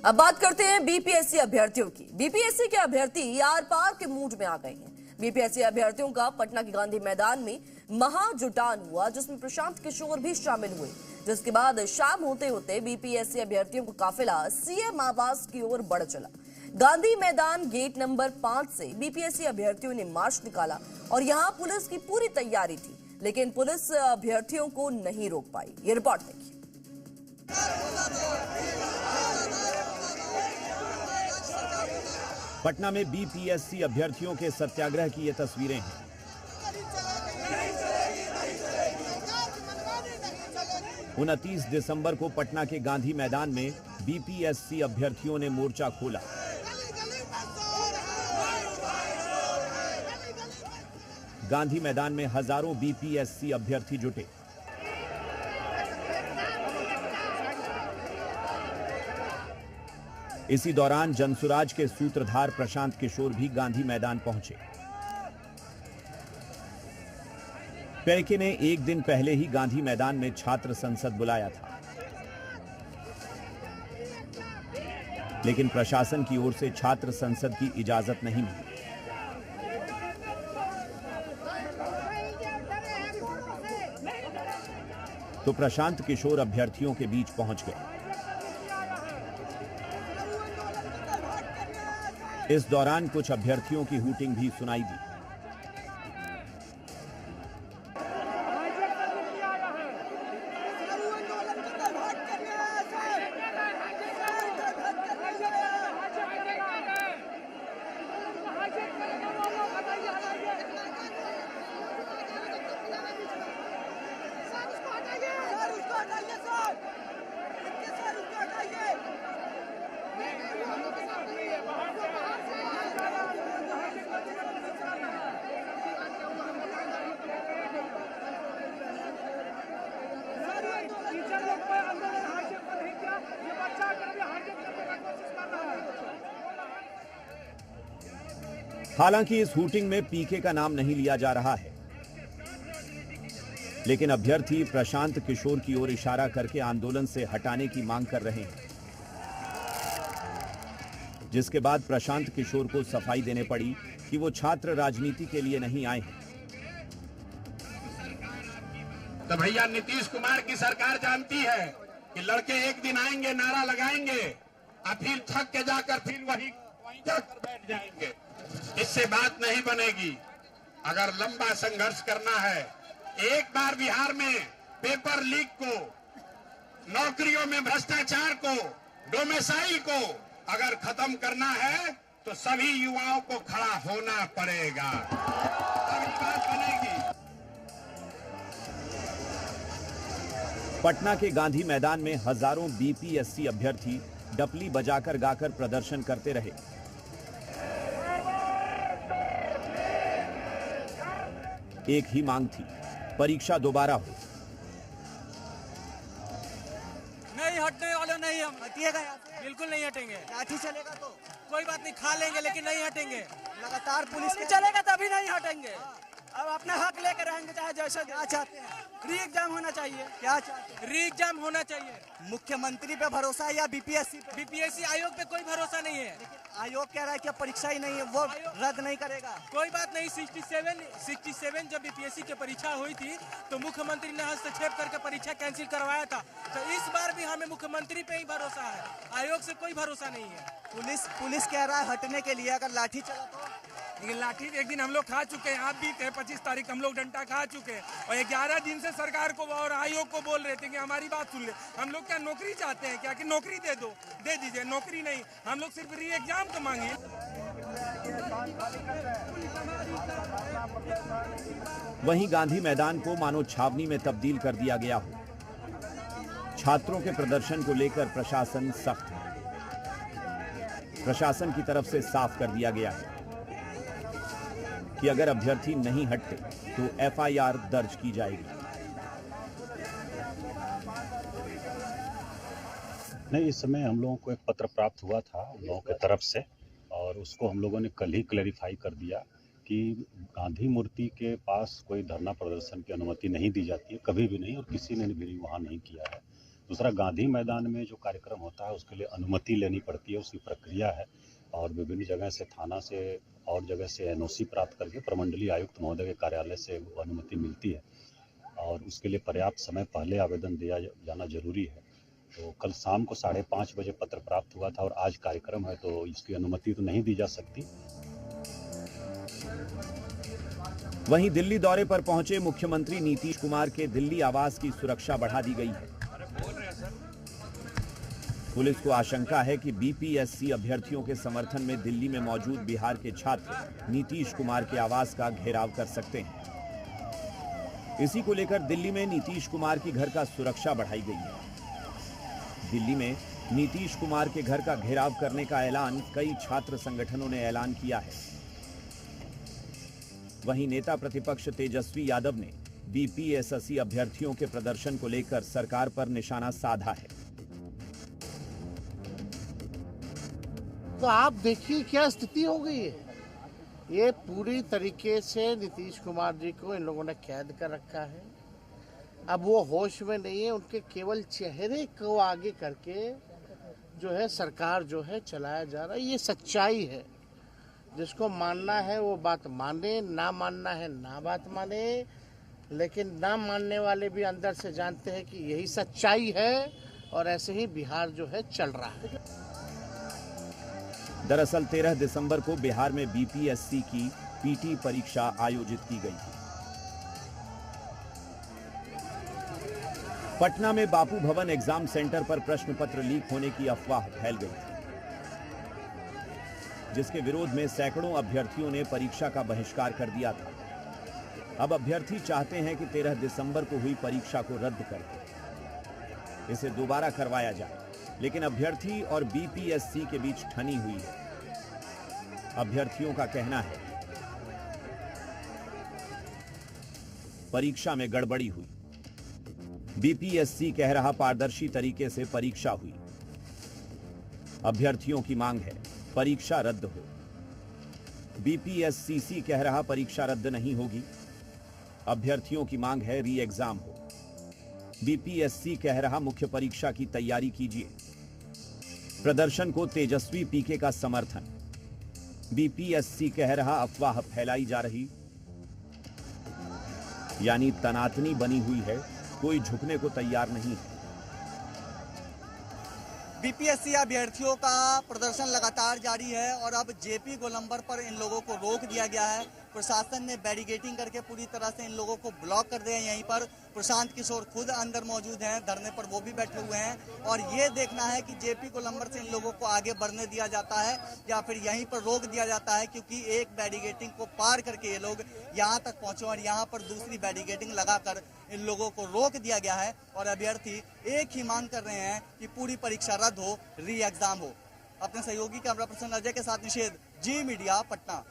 अब बात करते हैं बीपीएससी अभ्यर्थियों की। बीपीएससी के अभ्यर्थी आर पार के मूड में आ गए हैं। बीपीएससी अभ्यर्थियों का पटना के गांधी मैदान में महाजुटान हुआ, जिसमें प्रशांत किशोर भी शामिल हुए। जिसके बाद शाम होते होते बीपीएससी अभ्यर्थियों का काफिला सीएम आवास की ओर बढ़ चला। गांधी मैदान गेट नंबर 5 से बीपीएससी अभ्यर्थियों ने मार्च निकाला और यहां पुलिस की पूरी तैयारी थी, लेकिन पुलिस अभ्यर्थियों को नहीं रोक पाई। ये रिपोर्ट देखिए। पटना में बीपीएससी अभ्यर्थियों के सत्याग्रह की ये तस्वीरें हैं। उनतीस दिसंबर को पटना के गांधी मैदान में बीपीएससी अभ्यर्थियों ने मोर्चा खोला। गांधी मैदान में हजारों बीपीएससी अभ्यर्थी जुटे। इसी दौरान जनसुराज के सूत्रधार प्रशांत किशोर भी गांधी मैदान पहुंचे। पैके ने एक दिन पहले ही गांधी मैदान में छात्र संसद बुलाया था, लेकिन प्रशासन की ओर से छात्र संसद की इजाजत नहीं मिली। तो प्रशांत किशोर अभ्यर्थियों के बीच पहुंच गए। इस दौरान कुछ अभ्यर्थियों की हूटिंग भी सुनाई दी। हालांकि इस हूटिंग में पीके का नाम नहीं लिया जा रहा है, लेकिन अभ्यर्थी प्रशांत किशोर की ओर इशारा करके आंदोलन से हटाने की मांग कर रहे हैं, जिसके बाद प्रशांत किशोर को सफाई देने पड़ी कि वो छात्र राजनीति के लिए नहीं आए हैं। तो भैया नीतीश कुमार की सरकार जानती है कि लड़के एक दिन आएंगे, नारा लगाएंगे और फिर थक के जाकर फिर वहीं जाकर बैठ जाएंगे। इससे बात नहीं बनेगी। अगर लंबा संघर्ष करना है, एक बार बिहार में पेपर लीक को, नौकरियों में भ्रष्टाचार को, डोमेसाइल को अगर खत्म करना है तो सभी युवाओं को खड़ा होना पड़ेगा, तभी बात बनेगी। पटना के गांधी मैदान में हजारों बीपीएससी अभ्यर्थी डपली बजाकर गाकर प्रदर्शन करते रहे। एक ही मांग थी, परीक्षा दोबारा हो। नहीं हटने वाले नहीं, हम हटिएगा यहाँ से, बिल्कुल नहीं हटेंगे। लाठी चलेगा तो कोई बात नहीं, खा लेंगे लेकिन नहीं हटेंगे। लगातार पुलिस चलेगा तभी नहीं हटेंगे। अब अपना हक लेकर रहेंगे, चाहे जैसा क्या चाहते हैं। री एग्जाम होना चाहिए, क्या चाहते हैं? री एग्जाम होना चाहिए। मुख्यमंत्री पे भरोसा या बीपीएससी पे? बीपीएससी आयोग पे कोई भरोसा नहीं है। आयोग कह रहा है कि परीक्षा ही नहीं है, वो रद्द नहीं करेगा। कोई बात नहीं। 67 जब बीपीएससी की परीक्षा हुई थी तो मुख्यमंत्री ने हस्तक्षेप करके परीक्षा कैंसिल करवाया था। तो इस बार भी हमें मुख्यमंत्री पे ही भरोसा है, आयोग से कोई भरोसा नहीं है। पुलिस कह रहा है हटने के लिए, अगर लाठी चला तो। लेकिन लाठी एक दिन हम लोग खा चुके हैं, आप भी थे 25 तारीख हम लोग डंडा खा चुके हैं, और 11 दिन से सरकार को और आयोग को बोल रहे थे कि हमारी बात सुन ले। हम लोग क्या नौकरी चाहते हैं क्या, कि नौकरी दे दो, दे दीजिए। नौकरी नहीं, हम लोग सिर्फ री एग्जाम तो मांगे। वहीं गांधी मैदान को मानो छावनी में तब्दील कर दिया गया हो। छात्रों के प्रदर्शन को लेकर प्रशासन सख्त है। प्रशासन की तरफ से साफ कर दिया गया है कि अगर अभ्यर्थी नहीं हटते तो एफआईआर दर्ज की जाएगी। नहीं, इस समय हम लोगों को एक पत्र प्राप्त हुआ था उन लोगों की तरफ से, और उसको हम लोगों ने कल ही क्लैरिफाई कर दिया कि गांधी मूर्ति के पास कोई धरना प्रदर्शन की अनुमति नहीं दी जाती है, कभी भी नहीं, और किसी ने भी वहाँ नहीं किया है। दूसरा, गांधी मैदान में जो कार्यक्रम होता है उसके लिए अनुमति लेनी पड़ती है, उसकी प्रक्रिया है और विभिन्न जगह से, थाना से और जगह से एनओसी प्राप्त करके प्रमंडलीय आयुक्त महोदय के कार्यालय से वो अनुमति मिलती है और उसके लिए पर्याप्त समय पहले आवेदन दिया जाना जरूरी है। तो कल शाम को 5:30 बजे पत्र प्राप्त हुआ था और आज कार्यक्रम है, तो इसकी अनुमति तो नहीं दी जा सकती। वहीं दिल्ली दौरे पर पहुंचे मुख्यमंत्री नीतीश कुमार के दिल्ली आवास की सुरक्षा बढ़ा दी गई है। पुलिस को आशंका है कि बीपीएससी अभ्यर्थियों के समर्थन में दिल्ली में मौजूद बिहार के छात्र नीतीश कुमार के आवास का घेराव कर सकते हैं। इसी को लेकर दिल्ली में नीतीश कुमार की घर का सुरक्षा बढ़ाई गई है। दिल्ली में नीतीश कुमार के घर का घेराव करने का ऐलान कई छात्र संगठनों ने ऐलान किया है। वहीं नेता प्रतिपक्ष तेजस्वी यादव ने बीपीएससी अभ्यर्थियों के प्रदर्शन को लेकर सरकार पर निशाना साधा है। तो आप देखिए क्या स्थिति हो गई है। ये पूरी तरीके से नीतीश कुमार जी को इन लोगों ने कैद कर रखा है। अब वो होश में नहीं है, उनके केवल चेहरे को आगे करके जो है सरकार जो है चलाया जा रहा है। ये सच्चाई है। जिसको मानना है वो बात माने, ना मानना है ना बात माने, लेकिन ना मानने वाले भी अंदर से जानते हैं कि यही सच्चाई है और ऐसे ही बिहार जो है चल रहा है। दरअसल 13 दिसंबर को बिहार में बीपीएससी की पीटी परीक्षा आयोजित की गई थी। पटना में बापू भवन एग्जाम सेंटर पर प्रश्न पत्र लीक होने की अफवाह फैल गई थी, जिसके विरोध में सैकड़ों अभ्यर्थियों ने परीक्षा का बहिष्कार कर दिया था। अब अभ्यर्थी चाहते हैं कि 13 दिसंबर को हुई परीक्षा को रद्द कर इसे दोबारा करवाया जाए, लेकिन अभ्यर्थी और बीपीएससी के बीच ठनी हुई है। अभ्यर्थियों का कहना है परीक्षा में गड़बड़ी हुई। बीपीएससी कह रहा पारदर्शी तरीके से परीक्षा हुई। अभ्यर्थियों की मांग है परीक्षा रद्द हो। बीपीएससी कह रहा परीक्षा रद्द नहीं होगी। अभ्यर्थियों की मांग है री एग्जाम हो। बीपीएससी कह रहा मुख्य परीक्षा की तैयारी कीजिए। प्रदर्शन को तेजस्वी पीके का समर्थन। बीपीएससी कह रहा अफवाह फैलाई जा रही, यानी तनातनी बनी हुई है, कोई झुकने को तैयार नहीं है। बीपीएससी अभ्यर्थियों का प्रदर्शन लगातार जारी है और अब जेपी गोलंबर पर इन लोगों को रोक दिया गया है। प्रशासन ने बैरिकेडिंग करके पूरी तरह से इन लोगों को ब्लॉक कर दिया है। यहीं पर प्रशांत किशोर खुद अंदर मौजूद हैं, धरने पर वो भी बैठे हुए हैं और ये देखना है कि जेपी गोलंबर से इन लोगों को आगे बढ़ने दिया जाता है या फिर यहीं पर रोक दिया जाता है, क्योंकि एक बैरिकेडिंग को पार करके ये लोग यहाँ तक पहुंचे और यहाँ पर दूसरी बैरिकेडिंग लगाकर इन लोगों को रोक दिया गया है और अभ्यर्थी एक ही मांग कर रहे हैं कि पूरी परीक्षा रद्द हो, री एग्जाम हो। अपने सहयोगी कैमरा पर्सन अजय के साथ निषेध, जी मीडिया, पटना।